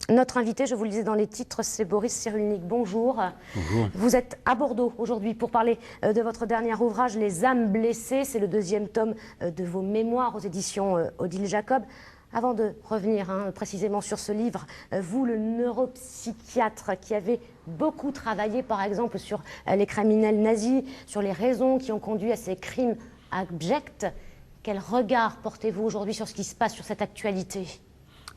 Notre invité, je vous le disais dans les titres, c'est Boris Cyrulnik. Bonjour. Bonjour. Vous êtes à Bordeaux aujourd'hui pour parler de votre dernier ouvrage, Les âmes blessées. C'est le deuxième tome de vos mémoires aux éditions Odile Jacob. Avant de revenir précisément sur ce livre, vous, le neuropsychiatre qui avez beaucoup travaillé, par exemple, sur les criminels nazis, sur les raisons qui ont conduit à ces crimes abjects, quel regard portez-vous aujourd'hui sur ce qui se passe, sur cette actualité ?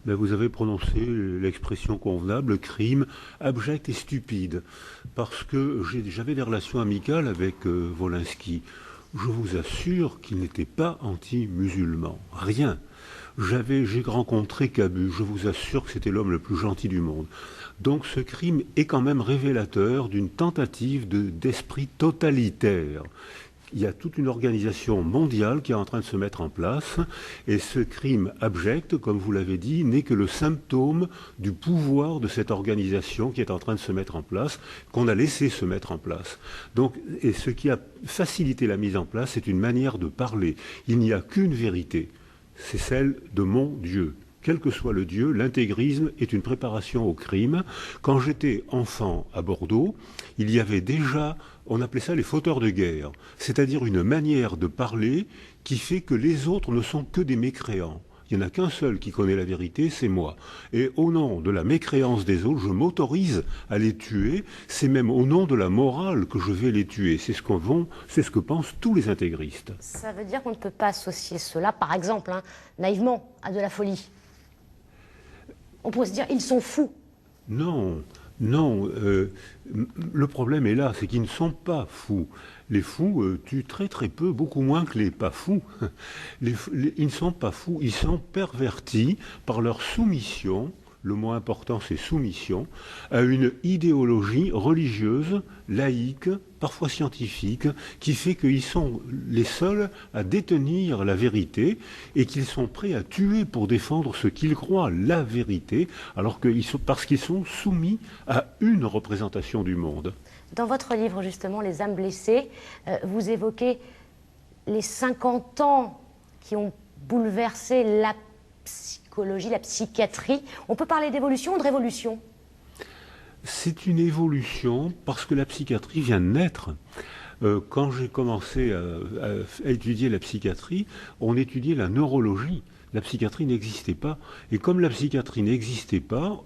Ben, vous avez prononcé l'expression convenable, crime abject et stupide, parce que j'avais des relations amicales avec Wolinski. Je vous assure qu'il n'était pas anti-musulman, rien. J'ai rencontré Cabu, je vous assure que c'était l'homme le plus gentil du monde. Donc ce crime est quand même révélateur d'une tentative d'esprit totalitaire. Il y a toute une organisation mondiale qui est en train de se mettre en place, et ce crime abject, comme vous l'avez dit, n'est que le symptôme du pouvoir de cette organisation qui est en train de se mettre en place, qu'on a laissé se mettre en place. Donc, et ce qui a facilité la mise en place, c'est une manière de parler. Il n'y a qu'une vérité, c'est celle de mon Dieu. Quel que soit le Dieu, l'intégrisme est une préparation au crime. Quand j'étais enfant à Bordeaux, il y avait déjà, on appelait ça les fauteurs de guerre, c'est-à-dire une manière de parler qui fait que les autres ne sont que des mécréants. Il n'y en a qu'un seul qui connaît la vérité, c'est moi. Et au nom de la mécréance des autres, je m'autorise à les tuer. C'est même au nom de la morale que je vais les tuer. C'est ce que pensent tous les intégristes. Ça veut dire qu'on ne peut pas associer cela, par exemple, naïvement, à de la folie. On pourrait se dire, ils sont fous. Non, non. Le problème est là, c'est qu'ils ne sont pas fous. Les fous tuent très très peu, beaucoup moins que les pas fous. Ils ne sont pas fous, ils sont pervertis par leur soumission. Le mot important, c'est soumission, à une idéologie religieuse, laïque, parfois scientifique, qui fait qu'ils sont les seuls à détenir la vérité et qu'ils sont prêts à tuer pour défendre ce qu'ils croient, la vérité, parce qu'ils sont soumis à une représentation du monde. Dans votre livre, justement, Les âmes blessées, vous évoquez les 50 ans qui ont bouleversé la psychologie, la psychiatrie. On peut parler d'évolution ou de révolution ? C'est une évolution parce que la psychiatrie vient de naître. Quand j'ai commencé à étudier la psychiatrie, on étudiait la neurologie. La psychiatrie n'existait pas. Et comme la psychiatrie n'existait pas,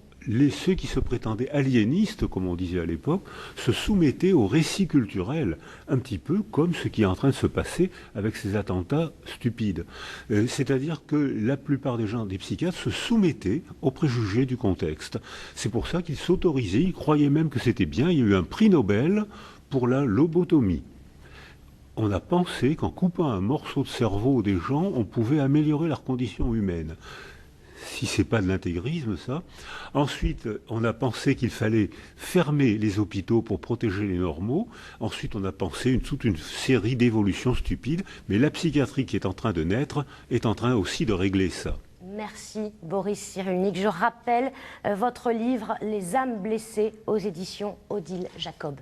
ceux qui se prétendaient aliénistes, comme on disait à l'époque, se soumettaient au récit culturel, un petit peu comme ce qui est en train de se passer avec ces attentats stupides. C'est-à-dire que la plupart des psychiatres se soumettaient aux préjugés du contexte. C'est pour ça qu'ils s'autorisaient, ils croyaient même que c'était bien. Il y a eu un prix Nobel pour la lobotomie. On a pensé qu'en coupant un morceau de cerveau des gens, on pouvait améliorer leurs conditions humaines. Si c'est pas de l'intégrisme, ça. Ensuite, on a pensé qu'il fallait fermer les hôpitaux pour protéger les normaux. Ensuite, on a pensé toute une série d'évolutions stupides. Mais la psychiatrie qui est en train de naître est en train aussi de régler ça. Merci Boris Cyrulnik. Je rappelle votre livre « Les âmes blessées » aux éditions Odile Jacob.